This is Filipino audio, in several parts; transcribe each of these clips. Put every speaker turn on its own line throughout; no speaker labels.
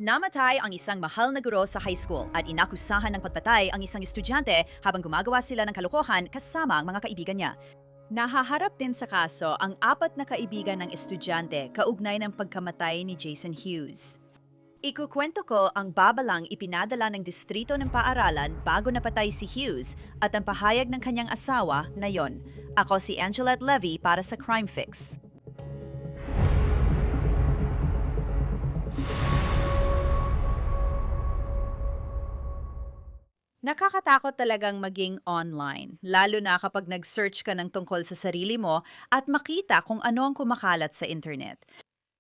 Namatay ang isang mahal na guro sa high school at inakusahan ng pagpatay ang isang estudyante habang gumagawa sila ng kalokohan kasama ang mga kaibigan niya. Nahaharap din sa kaso ang apat na kaibigan ng estudyante kaugnay ng pagkamatay ni Jason Hughes. Ikukwento ko ang babalang ipinadala ng distrito ng paaralan bago napatay si Hughes at ang pahayag ng kanyang asawa na yon. Ako si Angelette Levy para sa Crime Fix. Nakakatakot talagang maging online, lalo na kapag nag-search ka ng tungkol sa sarili mo at makita kung ano ang kumakalat sa internet.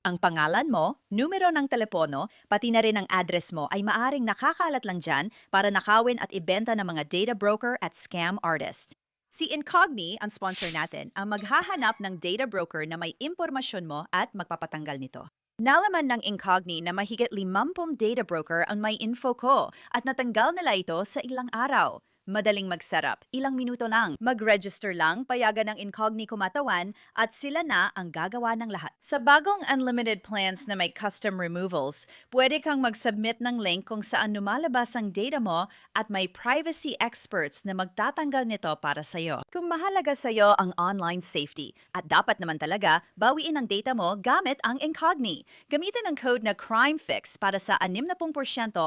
Ang pangalan mo, numero ng telepono, pati na rin ang address mo ay maaring nakakalat lang dyan para nakawin at ibenta ng mga data broker at scam artist. Si Incogni, ang sponsor natin, ang maghahanap ng data broker na may impormasyon mo at magpapatanggal nito. Nalaman ng Incogni na mahigit 50 data broker ang may info ko at natanggal nila ito sa ilang araw. Madaling magsarap, ilang minuto lang. Mag-register lang, payagan ng Incogni kumatawan at sila na ang gagawa ng lahat. Sa bagong unlimited plans na may custom removals, pwede kang mag-submit ng link kung saan lumalabas ang data mo at may privacy experts na magtatanggal nito para sa'yo. Kung mahalaga sa'yo ang online safety at dapat naman talaga bawiin ang data mo gamit ang Incogni. Gamitin ang code na CrimeFix para sa 60%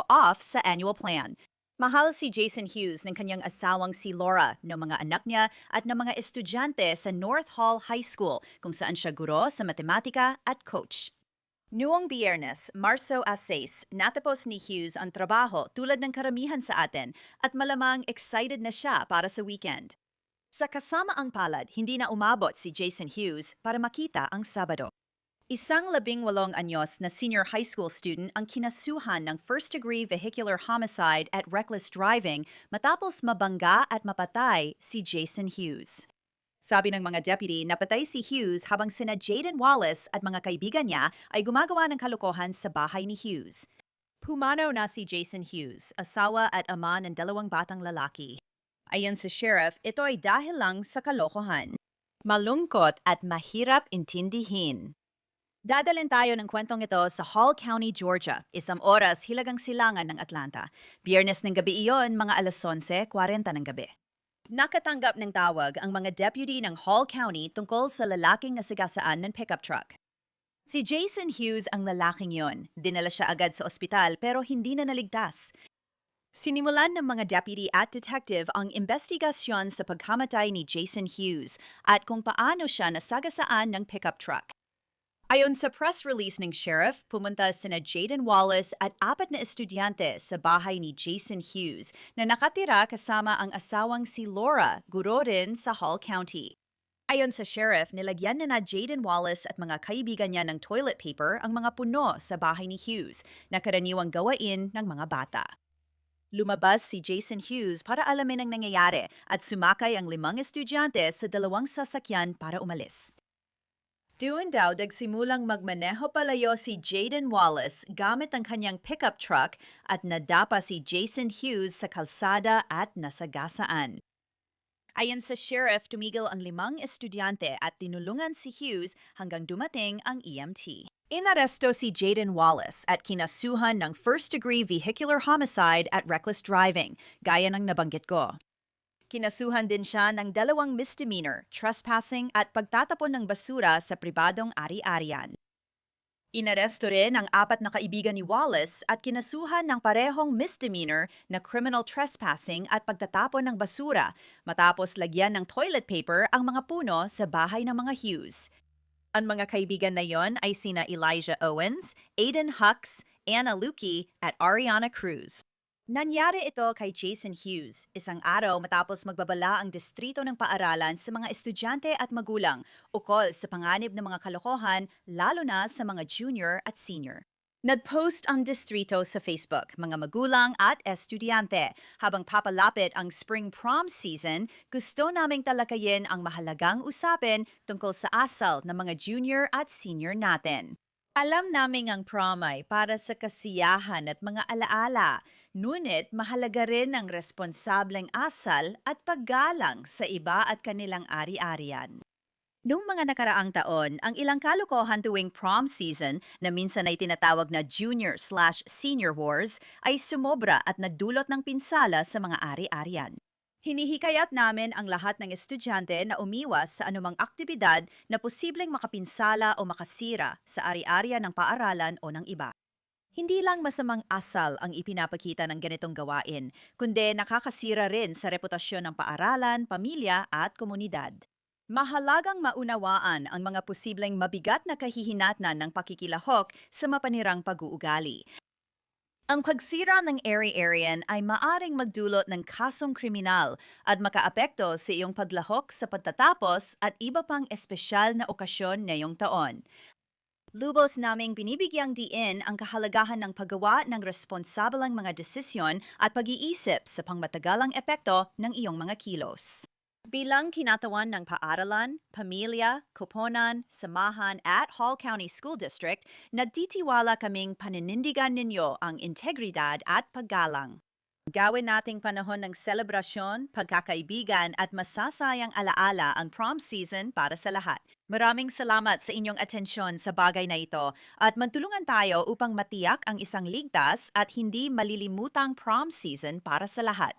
off sa annual plan. Mahal si Jason Hughes ng kanyang asawang si Laura, ng mga anak niya at ng mga estudyante sa North Hall High School kung saan siya guro sa matematika at coach. Noong Biyernes, Marso 6, natapos ni Hughes ang trabaho tulad ng karamihan sa atin at malamang excited na siya para sa weekend. Sa kasama ang palad, hindi na umabot si Jason Hughes para makita ang Sabado. Isang 18 anyos na senior high school student ang kinasuhan ng first-degree vehicular homicide at reckless driving matapos mabangga at mapatay si Jason Hughes. Sabi ng mga deputy, napatay si Hughes habang sina Jaden Wallace at mga kaibigan niya ay gumagawa ng kalokohan sa bahay ni Hughes. Pumanaw na si Jason Hughes, asawa at ama ng 2 batang lalaki. Ayon sa sheriff, ito ay dahil lang sa kalokohan. Malungkot at mahirap intindihin. Dadalhin tayo ng kwentong ito sa Hall County, Georgia, 1 oras hilagang silangan ng Atlanta. Biyernes ng gabi iyon, mga 11:40 ng gabi. Nakatanggap ng tawag ang mga deputy ng Hall County tungkol sa lalaking nasigasaan ng pickup truck. Si Jason Hughes ang lalaking yon. Dinala siya agad sa ospital pero hindi na naligtas. Sinimulan ng mga deputy at detective ang investigasyon sa pagkamatay ni Jason Hughes at kung paano siya nasagasaan ng pickup truck. Ayon sa press release ng sheriff, pumunta sina Jaden Wallace at 4 na estudyante sa bahay ni Jason Hughes na nakatira kasama ang asawang si Laura, guro rin sa Hall County. Ayon sa sheriff, nilagyan na Jaden Wallace at mga kaibigan niya ng toilet paper ang mga puno sa bahay ni Hughes na karaniwang gawain ng mga bata. Lumabas si Jason Hughes para alamin ang nangyayari at sumakay ang 5 estudyante sa 2 sasakyan para umalis. Doon daw nagsimulang magmaneho palayo si Jaden Wallace gamit ang kanyang pickup truck at nadapa si Jason Hughes sa kalsada at nasagasaan. Ayon sa sheriff, tumigil ang 5 estudyante at tinulungan si Hughes hanggang dumating ang EMT. Inaresto si Jaden Wallace at kinasuhan ng first-degree vehicular homicide at reckless driving, gaya ng nabanggit ko. Kinasuhan din siya ng 2 misdemeanor, trespassing at pagtatapon ng basura sa pribadong ari-arian. Inaresto rin ang 4 na kaibigan ni Wallace at kinasuhan ng parehong misdemeanor na criminal trespassing at pagtatapon ng basura matapos lagyan ng toilet paper ang mga puno sa bahay ng mga Hughes. Ang mga kaibigan na yon ay sina Elijah Owens, Aiden Hux, Anna Luki at Ariana Cruz. Nangyari ito kay Jason Hughes, isang araw matapos magbabala ang distrito ng paaralan sa mga estudyante at magulang ukol sa panganib ng mga kalokohan lalo na sa mga junior at senior. Nag-post ang distrito sa Facebook, mga magulang at estudyante. Habang papalapit ang spring prom season, gusto naming talakayin ang mahalagang usapin tungkol sa asal ng mga junior at senior natin. Alam naming ang prom ay para sa kasiyahan at mga alaala, ngunit mahalaga rin ang responsableng asal at paggalang sa iba at kanilang ari-arian. Noong mga nakaraang taon, ang ilang kalokohan tuwing prom season na minsan ay tinatawag na junior/senior wars ay sumobra at nagdulot ng pinsala sa mga ari-arian. Hinihikayat namin ang lahat ng estudyante na umiwas sa anumang aktibidad na posibleng makapinsala o makasira sa ari-arian ng paaralan o ng iba. Hindi lang masamang asal ang ipinapakita ng ganitong gawain, kundi nakakasira rin sa reputasyon ng paaralan, pamilya at komunidad. Mahalagang maunawaan ang mga posibleng mabigat na kahihinatnan ng pakikilahok sa mapanirang pag-uugali. Ang pagsira ng ari-arian ay maaring magdulot ng kasong kriminal at makaapekto sa iyong paglahok sa pagtatapos at iba pang espesyal na okasyon ngayong taon. Lubos naming binibigyang diin ang kahalagahan ng paggawa ng responsableng mga desisyon at pag-iisip sa pangmatagalang epekto ng iyong mga kilos. Bilang kinatawan ng paaralan, pamilya, koponan, samahan at Hall County School District, nagtitiwala kaming paninindigan ninyo ang integridad at paggalang. Gawin nating panahon ng selebrasyon, pagkakaibigan at masasayang alaala ang prom season para sa lahat. Maraming salamat sa inyong atensyon sa bagay na ito at magtulungan tayo upang matiyak ang isang ligtas at hindi malilimutang prom season para sa lahat.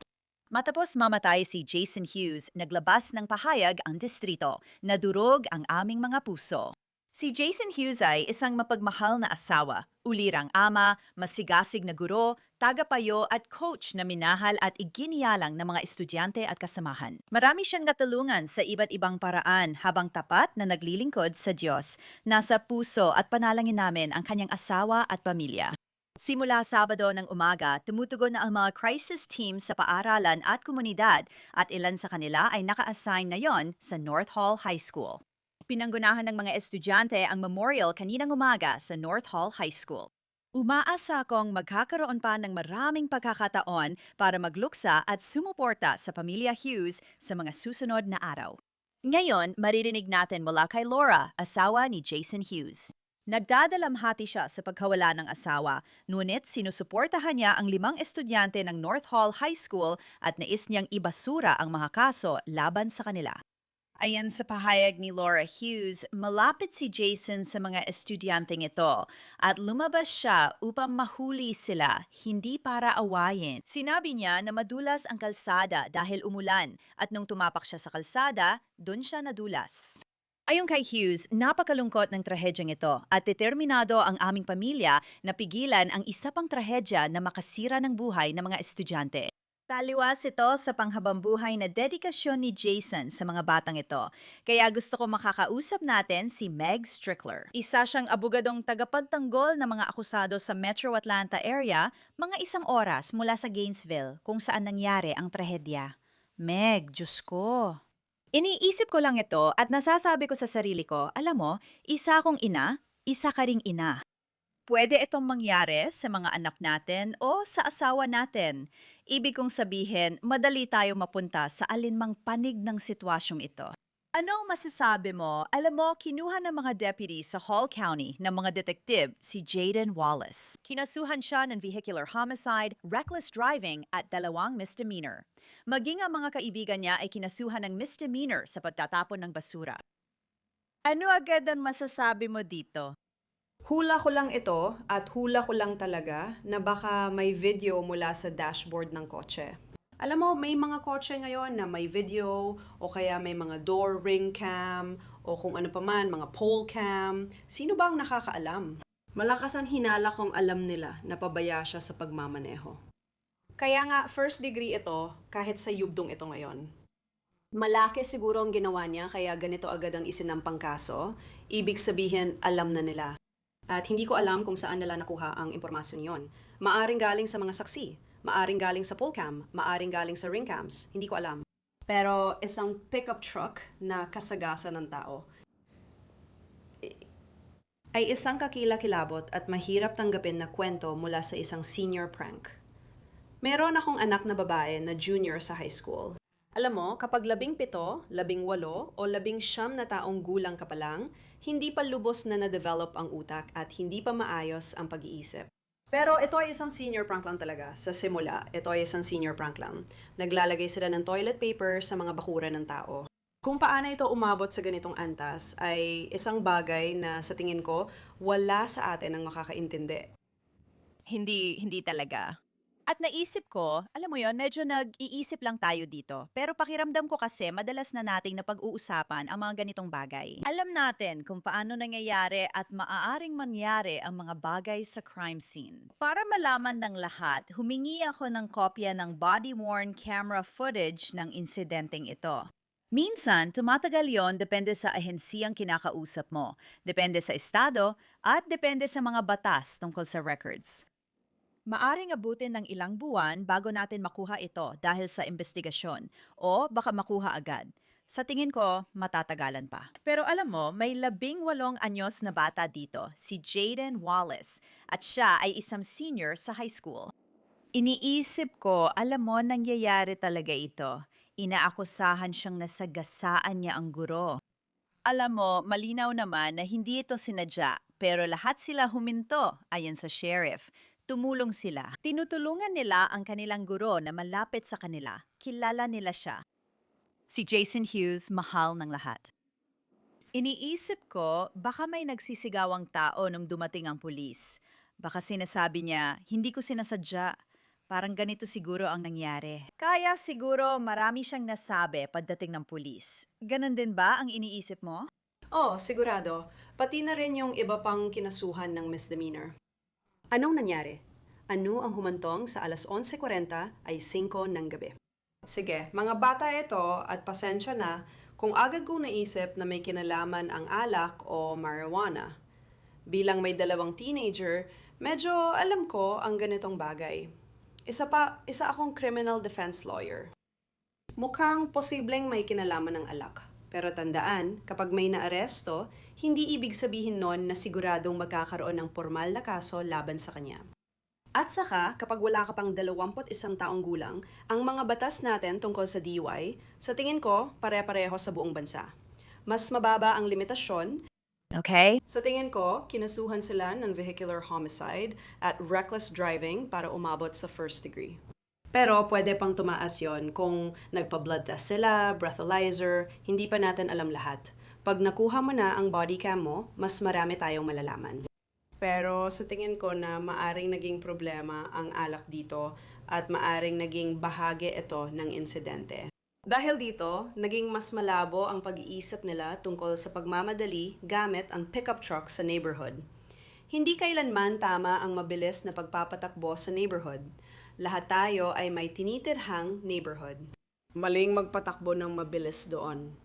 Matapos mamatay si Jason Hughes, naglabas ng pahayag ang distrito na durog ang aming mga puso. Si Jason Hughes ay isang mapagmahal na asawa, ulirang ama, masigasig na guro, tagapayo at coach na minahal at iginiyalang ng mga estudyante at kasamahan. Marami siyang natulungan sa iba't ibang paraan habang tapat na naglilingkod sa Diyos. Nasa puso at panalangin namin ang kanyang asawa at pamilya. Simula Sabado ng umaga, tumutugon na ang mga crisis team sa paaralan at komunidad at ilan sa kanila ay naka-assign na yon sa North Hall High School. Pinanggunahan ng mga estudyante ang memorial kaninang umaga sa North Hall High School. Umaasa akong magkakaroon pa ng maraming pagkakataon para magluksa at sumuporta sa pamilya Hughes sa mga susunod na araw. Ngayon, maririnig natin mula kay Laura, asawa ni Jason Hughes. Nagdadalamhati siya sa pagkawala ng asawa, ngunit sinusuportahan niya ang 5 estudyante ng North Hall High School at nais niyang ibasura ang mga kaso laban sa kanila. Ayan sa pahayag ni Laura Hughes, malapit si Jason sa mga estudyanteng ito at lumabas siya upang mahuli sila, hindi para awayin. Sinabi niya na madulas ang kalsada dahil umulan at nung tumapak siya sa kalsada, doon siya nadulas. Ayon kay Hughes, napakalungkot ng trahedyang ito at determinado ang aming pamilya na pigilan ang isa pang trahedya na makasira ng buhay ng mga estudyante. Taliwas ito sa panghabambuhay na dedikasyon ni Jason sa mga batang ito. Kaya gusto ko makakausap natin si Meg Strickler. Isa siyang abogadong tagapagtanggol ng mga akusado sa Metro Atlanta area, mga 1 oras mula sa Gainesville kung saan nangyari ang trahedya. Meg, Diyos ko. Iniisip ko lang ito at nasasabi ko sa sarili ko, alam mo, isa akong ina, isa ka ring ina. Pwede itong mangyari sa mga anak natin o sa asawa natin. Ibig kong sabihin, madali tayo mapunta sa alinmang panig ng sitwasyong ito. Anong masasabi mo? Alam mo, kinuha ng mga deputy sa Hall County ng mga detective si Jaden Wallace. Kinasuhan siya ng vehicular homicide, reckless driving at 2 misdemeanor. Maging ang mga kaibigan niya ay kinasuhan ng misdemeanor sa pagtatapon ng basura. Ano agad ang masasabi mo dito?
Hula ko lang ito at hula ko lang talaga na baka may video mula sa dashboard ng kotse. Alam mo, may mga kotse ngayon na may video o kaya may mga door ring cam o kung ano pa man, mga pole cam. Sino ba ang nakakaalam? Malakas ang hinala kung alam nila na pabaya siya sa pagmamaneho. Kaya nga, first degree ito kahit sa yugdong ito ngayon. Malaki siguro ang ginawa niya kaya ganito agad ang isinampang kaso. Ibig sabihin, alam na nila. At hindi ko alam kung saan nila nakuha ang impormasyon yon. Maaring galing sa mga saksi, maaring galing sa pole cam, maaring galing sa ring cams, hindi ko alam. Pero isang pickup truck na kasagasa ng tao ay isang kakilakilabot at mahirap tanggapin na kwento mula sa isang senior prank. Meron akong anak na babae na junior sa high school. Alam mo, kapag 17, 18 o 19 na taong gulang ka pa lang, hindi pa lubos na na-develop ang utak at hindi pa maayos ang pag-iisip. Pero ito ay isang senior prank lang talaga. Sa simula, ito ay isang senior prank lang. Naglalagay sila ng toilet paper sa mga bakuran ng tao. Kung paano ito umabot sa ganitong antas ay isang bagay na sa tingin ko wala sa atin ang makakaintindi.
Hindi talaga. At naisip ko, alam mo yon, medyo nag-iisip lang tayo dito. Pero pakiramdam ko kasi madalas na nating napag-uusapan ang mga ganitong bagay. Alam natin kung paano nangyayari at maaaring mangyari ang mga bagay sa crime scene. Para malaman ng lahat, humingi ako ng kopya ng body-worn camera footage ng insidenteng ito. Minsan, tumatagal yon depende sa ahensiyang kinakausap mo, depende sa estado, at depende sa mga batas tungkol sa records. Maaring abutin ng ilang buwan bago natin makuha ito dahil sa investigasyon o baka makuha agad. Sa tingin ko, matatagalan pa. Pero alam mo, may 18 anyos na bata dito, si Jaden Wallace, at siya ay isang senior sa high school. Iniisip ko, alam mo, nangyayari talaga ito. Inaakusahan siyang nasagasaan niya ang guro. Alam mo, malinaw naman na hindi ito sinadya, pero lahat sila huminto, ayon sa sheriff. Tumulong sila. Tinutulungan nila ang kanilang guro na malapit sa kanila. Kilala nila siya. Si Jason Hughes, mahal ng lahat. Iniisip ko, baka may nagsisigawang tao nung dumating ang pulis. Baka sinasabi niya, hindi ko sinasadya. Parang ganito siguro ang nangyari. Kaya siguro marami siyang nasabi pagdating ng pulis. Ganon din ba ang iniisip mo?
Oh, sigurado. Pati na rin yung iba pang kinasuhan ng misdemeanor. Anong nangyari? Ano ang humantong sa alas 11:40 ay 5 ng gabi? Sige, mga bata ito at pasensya na kung agad kong naisip na may kinalaman ang alak o marijuana. Bilang may dalawang teenager, medyo alam ko ang ganitong bagay. Isa akong criminal defense lawyer. Mukhang posibleng may kinalaman ng alak. Pero tandaan, kapag may naaresto, hindi ibig sabihin nun na siguradong magkakaroon ng formal na kaso laban sa kanya. At saka, kapag wala ka pang 21 taong gulang, ang mga batas natin tungkol sa DUI, sa tingin ko, pare-pareho sa buong bansa. Mas mababa ang limitasyon.
Okay.
Sa tingin ko, kinasuhan sila ng vehicular homicide at reckless driving para umabot sa first degree. Pero pwede pang tumaas yon kung nagpa-blood test sila, breathalyzer, hindi pa natin alam lahat. Pag nakuha mo na ang body cam mo, mas marami tayong malalaman. Pero sa tingin ko na maaring naging problema ang alak dito at maaring naging bahagi ito ng insidente. Dahil dito, naging mas malabo ang pag-iisip nila tungkol sa pagmamadali gamit ang pickup truck sa neighborhood. Hindi kailanman tama ang mabilis na pagpapatakbo sa neighborhood. Lahat tayo ay may tinitirhang neighborhood. Maling magpatakbo ng mabilis doon.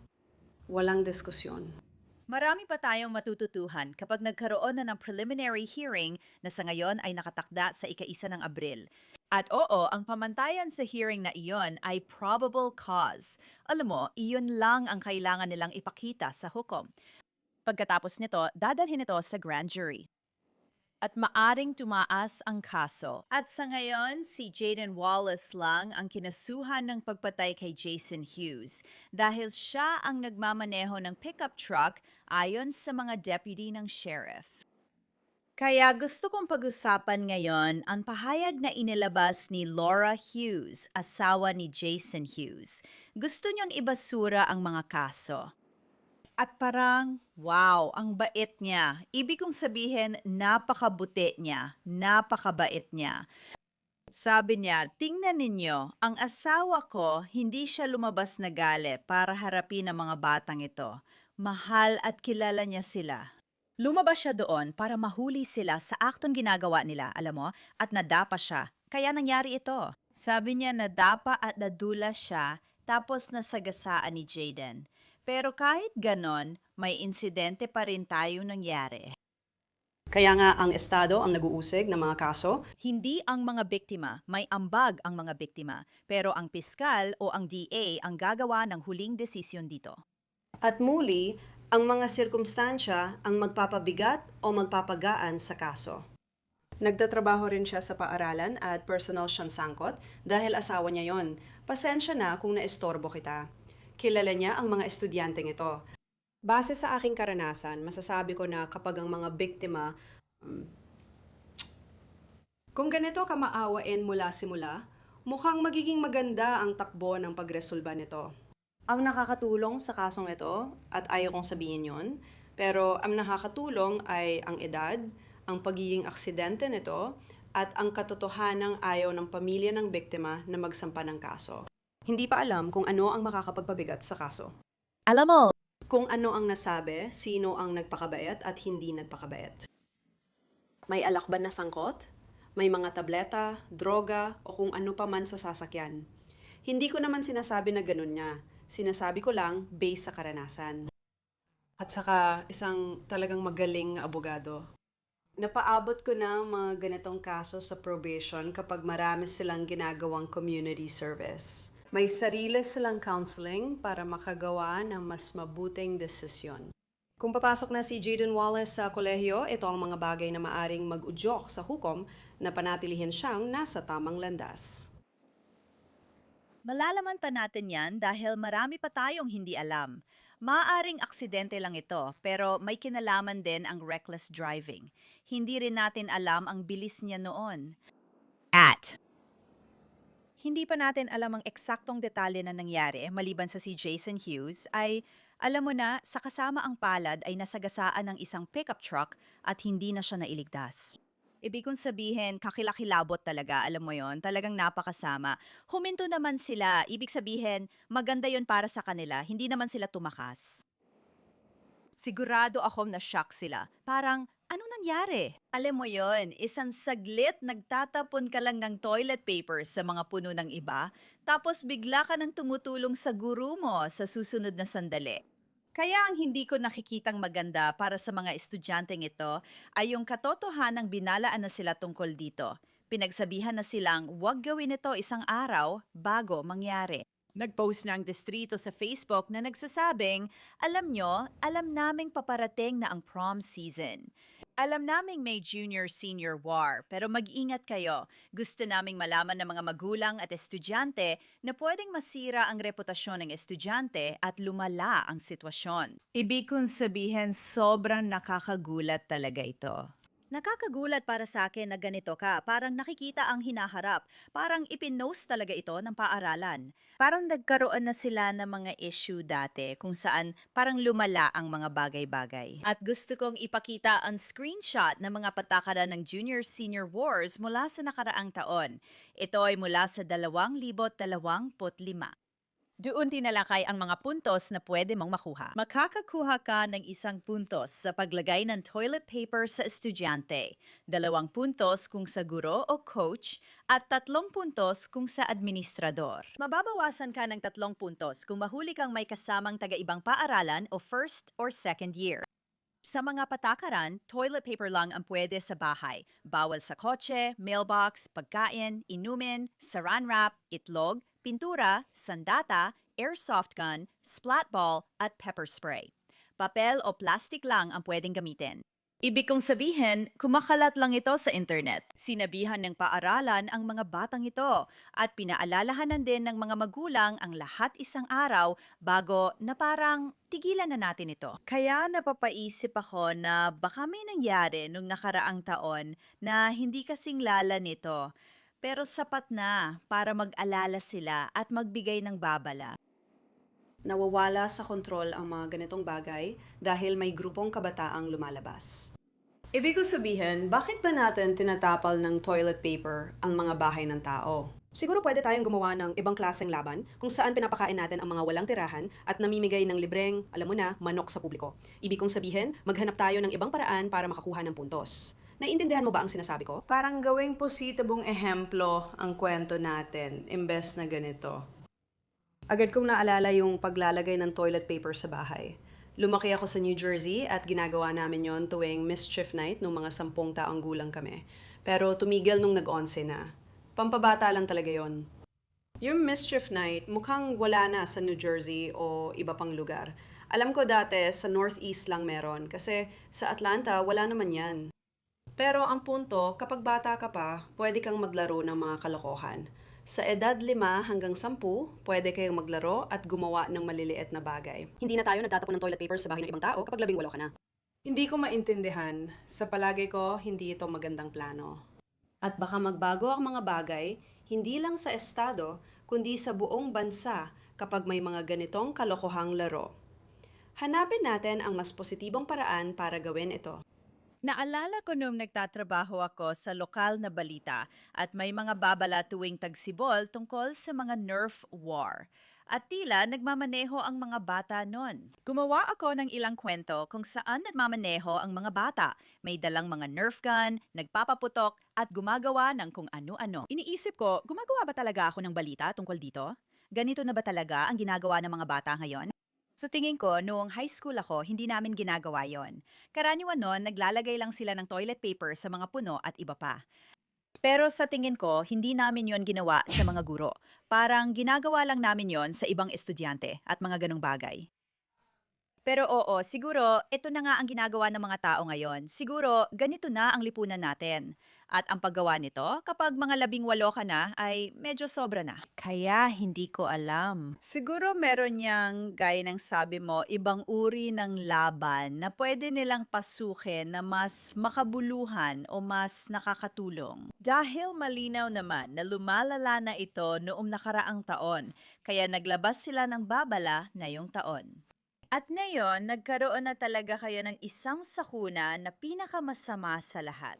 Walang diskusyon.
Marami pa tayong matututuhan kapag nagkaroon na ng preliminary hearing na sa ngayon ay nakatakda sa ika-1 ng Abril. At oo, ang pamantayan sa hearing na iyon ay probable cause. Alam mo, iyon lang ang kailangan nilang ipakita sa hukom. Pagkatapos nito, dadalhin ito sa grand jury. At maaring tumaas ang kaso. At sa ngayon, si Jaden Wallace lang ang kinasuhan ng pagpatay kay Jason Hughes dahil siya ang nagmamaneho ng pickup truck ayon sa mga deputy ng sheriff. Kaya gusto kong pag-usapan ngayon ang pahayag na inilabas ni Laura Hughes, asawa ni Jason Hughes. Gusto niyang ibasura ang mga kaso. At parang, wow, ang bait niya. Ibig kong sabihin, napakabuti niya, napakabait niya. Sabi niya, tingnan ninyo, ang asawa ko, hindi siya lumabas na gale para harapin ang mga batang ito. Mahal at kilala niya sila. Lumabas siya doon para mahuli sila sa aktong ginagawa nila, alam mo, at nadapa siya. Kaya nangyari ito. Sabi niya nadapa at nadula siya, tapos nasagasaan ni Jaden. Pero kahit ganon, may insidente pa rin tayo nangyari.
Kaya nga ang estado ang nag-uusig ng mga kaso.
Hindi ang mga biktima, may ambag ang mga biktima, pero ang piskal o ang DA ang gagawa ng huling desisyon dito.
At muli, ang mga sirkumstansya ang magpapabigat o magpapagaan sa kaso. Nagtatrabaho rin siya sa paaralan at personal siyang sangkot dahil asawa niya yon. Pasensya na kung naistorbo kita. Kilala niya ang mga estudyanteng ito. Base sa aking karanasan, masasabi ko na kapag ang mga biktima, kung ganito ka maawain mula simula, mukhang magiging maganda ang takbo ng pagresolba nito. Ang nakakatulong sa kasong ito, at ayaw kong sabihin yon, pero ang nakakatulong ay ang edad, ang pagiging aksidente nito, at ang katotohanang ayaw ng pamilya ng biktima na magsampa ng kaso. Hindi pa alam kung ano ang makakapagpabigat sa kaso.
Alam mo,
Kung ano ang nasabi, sino ang nagpakabait at hindi nagpakabait. May alakban na sangkot, may mga tableta, droga, o kung ano pa man sa sasakyan. Hindi ko naman sinasabi na ganun niya. Sinasabi ko lang based sa karanasan. At saka isang talagang magaling na abogado. Napaabot ko na ang mga ganitong kaso sa probation kapag marami silang ginagawang community service. May sarili silang counseling para makagawa ng mas mabuting desisyon. Kung papasok na si Jaden Wallace sa kolehiyo, ito ang mga bagay na maaring mag-udyok sa hukom na panatilihin siyang nasa tamang landas.
malalaman pa natin yan dahil marami pa tayong hindi alam. Maaring aksidente lang ito, pero may kinalaman din ang reckless driving. Hindi rin natin alam ang bilis niya noon. Hindi pa natin alam ang eksaktong detalye na nangyari maliban sa si Jason Hughes ay, alam mo na, sa kasama ang palad ay nasagasaan ng isang pickup truck at hindi na siya nailigtas. Ibig kong sabihin, kakilakilabot talaga, alam mo yon, talagang napakasama. Huminto naman sila, ibig sabihin, maganda yon para sa kanila, hindi naman sila tumakas. Sigurado akong na-shock sila. Parang, ano nangyari? Alam mo yon, isang saglit nagtatapon ka lang ng toilet paper sa mga puno ng iba, tapos bigla ka nang tumutulong sa guru mo sa susunod na sandali. Kaya ang hindi ko nakikitang maganda para sa mga estudyanteng ito ay yung katotohanang binalaan na sila tungkol dito. Pinagsabihan na silang huwag gawin ito isang araw bago mangyari. Nag-post na ang distrito sa Facebook na nagsasabing, alam nyo, alam naming paparating na ang prom season. Alam naming may junior-senior war, pero mag-ingat kayo. Gusto naming malaman ng mga magulang at estudyante na pwedeng masira ang reputasyon ng estudyante at lumala ang sitwasyon. Ibig kong sabihin, sobrang nakakagulat talaga ito. Nakakagulat para sa akin na ganito ka, parang nakikita ang hinaharap, parang ipinost talaga ito ng paaralan. Parang nagkaroon na sila ng mga issue dati kung saan parang lumala ang mga bagay-bagay. At gusto kong ipakita ang screenshot ng mga patakaran ng Junior-Senior Wars mula sa nakaraang taon. Ito ay mula sa 2025. Doon tinalakay ang mga puntos na pwede mong makuha. Makakakuha ka ng 1 puntos sa paglagay ng toilet paper sa estudyante, 2 puntos kung sa guro o coach, at 3 puntos kung sa administrador. Mababawasan ka ng 3 puntos kung mahuli kang may kasamang taga-ibang paaralan o first or second year. Sa mga patakaran, toilet paper lang ang pwede sa bahay. Bawal sa kotse, mailbox, pagkain, inumin, saran wrap, itlog, pintura, sandata, airsoft gun, splat ball, at pepper spray. Papel o plastic lang ang pwedeng gamitin. Ibig kong sabihin, kumakalat lang ito sa internet. Sinabihan ng paaralan ang mga batang ito at pinaalalahanan din ng mga magulang ang lahat isang araw bago na parang tigilan na natin ito. Kaya napapaisip ako na baka may nangyari nung nakaraang taon na hindi kasing lala nito. Pero sapat na para mag-alala sila at magbigay ng babala.
Nawawala sa kontrol ang mga ganitong bagay dahil may grupong kabataang lumalabas. Ibig ko sabihin, bakit ba natin tinatapal ng toilet paper ang mga bahay ng tao? Siguro pwede tayong gumawa ng ibang klaseng laban kung saan pinapakain natin ang mga walang tirahan at namimigay ng libreng, alam mo na, manok sa publiko. Ibig kong sabihin, maghanap tayo ng ibang paraan para makakuha ng puntos. Naiintindihan mo ba ang sinasabi ko? Parang gawing positibong ehemplo ang kwento natin, imbes na ganito. Agad kong naalala yung paglalagay ng toilet paper sa bahay. Lumaki ako sa New Jersey at ginagawa namin yon tuwing mischief night nung mga 10 taong gulang kami. Pero tumigil nung nag-11 na. Pampabata lang talaga yon. Yung mischief night mukhang wala na sa New Jersey o iba pang lugar. Alam ko dati sa Northeast lang meron kasi sa Atlanta wala naman yan. Pero ang punto, kapag bata ka pa, pwede kang maglaro ng mga kalokohan. Sa edad 5 hanggang 10, pwede kayong maglaro at gumawa ng maliliit na bagay. Hindi na tayo nagtatapon ng toilet paper sa bahay ng ibang tao kapag 18 ka na. Hindi ko maintindihan. Sa palagay ko, hindi ito magandang plano. At baka magbago ang mga bagay, hindi lang sa estado, kundi sa buong bansa kapag may mga ganitong kalokohang laro. Hanapin natin ang mas positibong paraan para gawin ito.
Naalala ko nung nagtatrabaho ako sa lokal na balita at may mga babala tuwing tagsibol tungkol sa mga Nerf war. At tila nagmamaneho ang mga bata nun. Gumawa ako ng ilang kwento kung saan nagmamaneho ang mga bata. May dalang mga Nerf gun, nagpapaputok at gumagawa ng kung ano-ano. Iniisip ko, gumagawa ba talaga ako ng balita tungkol dito? Ganito na ba talaga ang ginagawa ng mga bata ngayon? Sa tingin ko, noong high school ako, hindi namin ginagawa yon. Karaniwan noon, naglalagay lang sila ng toilet paper sa mga puno at iba pa. Pero sa tingin ko, hindi namin yon ginawa sa mga guro. Parang ginagawa lang namin yon sa ibang estudyante at mga ganong bagay. Pero oo, siguro ito na nga ang ginagawa ng mga tao ngayon. Siguro ganito na ang lipunan natin. At ang paggawa nito, kapag mga 18 ka na, ay medyo sobra na. Kaya hindi ko alam. Siguro meron niyang, gaya ng sabi mo, ibang uri ng laban na pwede nilang pasukin na mas makabuluhan o mas nakakatulong. Dahil malinaw naman na lumalala na ito noong nakaraang taon, kaya naglabas sila ng babala ngayong taon. At ngayon, nagkaroon na talaga kayo ng isang sakuna na pinakamasama sa lahat.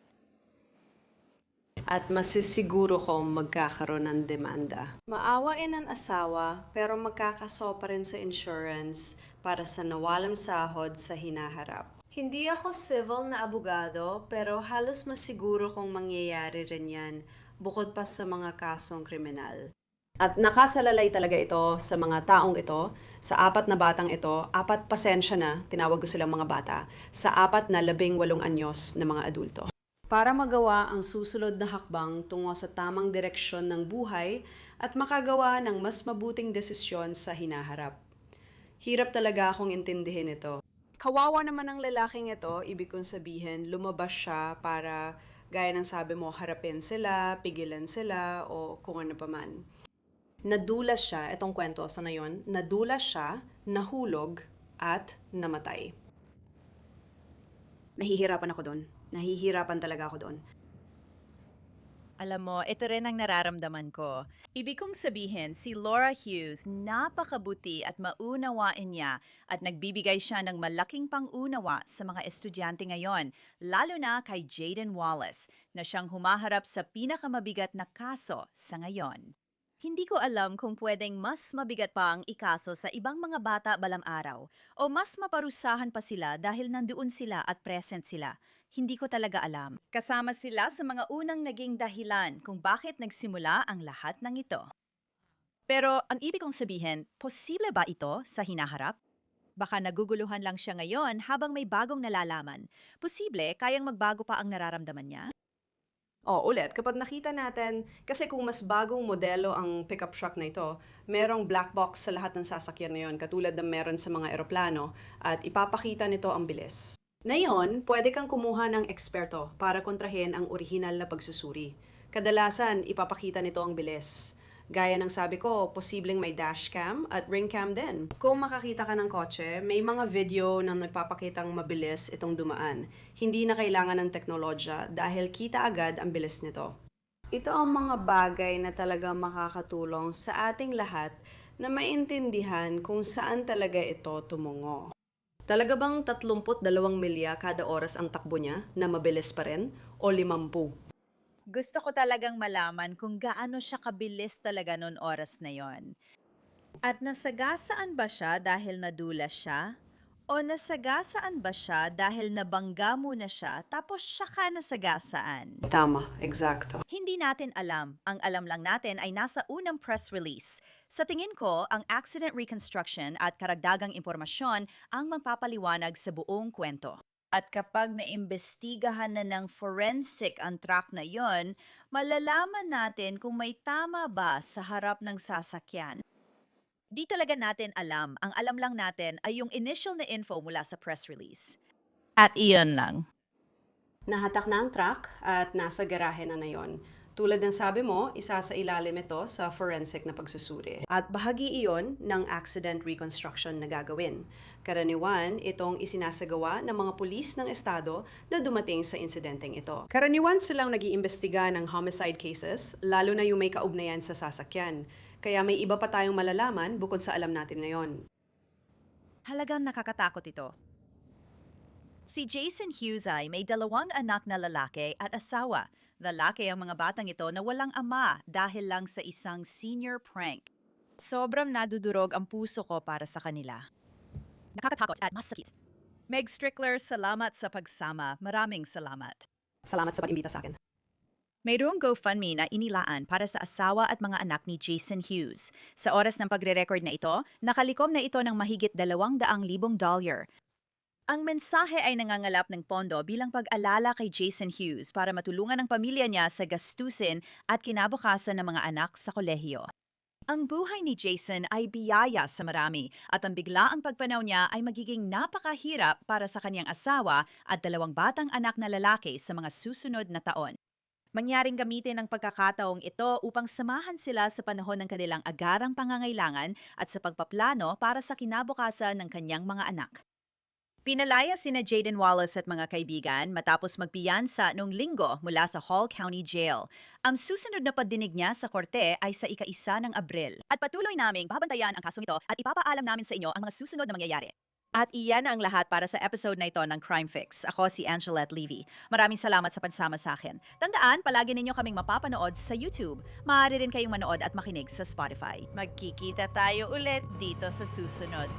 At masisiguro kong magkakaroon ng demanda. Maawain ang asawa pero magkakaso pa rin sa insurance para sa nawalang sahod sa hinaharap. Hindi ako civil na abogado pero halos masiguro kong mangyayari rin yan bukod pa sa mga kasong kriminal. At nakasalalay talaga ito sa mga taong ito, sa 4 na batang ito, 4 pasensya na, tinawag ko silang mga bata, sa 4 na 18 anyos na mga adulto. Para magawa ang susunod na hakbang tungo sa tamang direksyon ng buhay at makagawa ng mas mabuting desisyon sa hinaharap. Hirap talaga akong intindihin ito. Kawawa naman ang lalaking ito, ibig kong sabihin, lumabas siya para, gaya ng sabi mo, harapin sila, pigilan sila, o kung ano pa man. Nadulas siya, itong kwento sa ngayon, nadulas siya, nahulog, at namatay. Nahihirapan ako doon. Nahihirapan talaga ako doon.
Alam mo, ito rin ang nararamdaman ko. Ibig kong sabihin, si Laura Hughes, napakabuti at maunawain niya at nagbibigay siya ng malaking pangunawa sa mga estudyante ngayon, lalo na kay Jaden Wallace, na siyang humaharap sa pinakamabigat na kaso sa ngayon. Hindi ko alam kung pwedeng mas mabigat pa ang ikaso sa ibang mga bata balang araw o mas maparusahan pa sila dahil nandoon sila at present sila. Hindi ko talaga alam. Kasama sila sa mga unang naging dahilan kung bakit nagsimula ang lahat ng ito. Pero ang ibig kong sabihin, posible ba ito sa hinaharap? Baka naguguluhan lang siya ngayon habang may bagong nalalaman. Posible kayang magbago pa ang nararamdaman niya?
Ulit, kapag nakita natin, kasi kung mas bagong modelo ang pickup truck na ito, merong black box sa lahat ng sasakyan na yun, katulad ng meron sa mga eroplano, at ipapakita nito ang bilis. Ngayon, pwede kang kumuha ng eksperto para kontrahin ang orihinal na pagsusuri. Kadalasan, ipapakita nito ang bilis. Gaya ng sabi ko, posibleng may dashcam at ring cam din. Kung makakita ka ng kotse, may mga video na nagpapakitang mabilis itong dumaan. Hindi na kailangan ng teknolohiya dahil kita agad ang bilis nito. Ito ang mga bagay na talaga makakatulong sa ating lahat na maintindihan kung saan talaga ito tumungo. Talaga bang 32 milya kada oras ang takbo niya na mabilis pa rin o 50?
Gusto ko talagang malaman kung gaano siya kabilis talaga noon oras na yon. At nasagasaan ba siya dahil nadulas siya? O nasagasaan ba siya dahil nabangga muna siya tapos siya ka nasagasaan?
Tama, eksakto.
Hindi natin alam. Ang alam lang natin ay nasa unang press release. Sa tingin ko, ang accident reconstruction at karagdagang impormasyon ang magpapaliwanag sa buong kwento. At kapag naimbestigahan na ng forensic ang truck na yon, malalaman natin kung may tama ba sa harap ng sasakyan. Di talaga natin alam. Ang alam lang natin ay yung initial na info mula sa press release. At iyon lang.
Nahatak na ang truck at nasa garahe na yon. Tulad ng sabi mo, isa sa ilalim ito sa forensic na pagsusuri. At bahagi iyon ng accident reconstruction na gagawin. Karaniwan, itong isinasagawa ng mga pulis ng estado na dumating sa insidenteng ito. Karaniwan silang nag-iimbestiga ng homicide cases, lalo na yung may kaugnayan sa sasakyan. Kaya may iba pa tayong malalaman bukod sa alam natin ngayon.
Halagang nakakatakot ito. Si Jason Hughes ay may 2 anak na lalaki at asawa. Lalaki ang mga batang ito na walang ama dahil lang sa isang senior prank. Sobrang nadudurog ang puso ko para sa kanila. Nakakatakot at masakit. Meg Strickler, salamat sa pagsama. Maraming salamat.
Salamat sa pag-imbita sa akin.
Mayroong GoFundMe na inilaan para sa asawa at mga anak ni Jason Hughes. Sa oras ng pagre-record na ito, nakalikom na ito ng mahigit $200,000. Ang mensahe ay nangangalap ng pondo bilang pag-alala kay Jason Hughes para matulungan ang pamilya niya sa gastusin at kinabukasan ng mga anak sa kolehiyo. Ang buhay ni Jason ay biyaya sa marami at ang biglaang pagpanaw niya ay magiging napakahirap para sa kanyang asawa at 2 batang anak na lalaki sa mga susunod na taon. Mangyaring gamitin ang pagkakataong ito upang samahan sila sa panahon ng kanilang agarang pangangailangan at sa pagpaplano para sa kinabukasan ng kanyang mga anak. Pinalaya sina Jaden Wallace at mga kaibigan matapos magpiyansa noong Linggo mula sa Hall County Jail. Ang susunod na pagdinig niya sa korte ay sa ika-1 ng Abril. At patuloy naming babantayan ang kasong ito at ipapaalam namin sa inyo ang mga susunod na mangyayari. At iyan ang lahat para sa episode na ito ng Crime Fix. Ako si Angelette Levy. Maraming salamat sa pagsama sa akin. Tandaan, palagi ninyo kaming mapapanood sa YouTube. Maaari rin kayong manood at makinig sa Spotify. Magkikita tayo ulit dito sa susunod.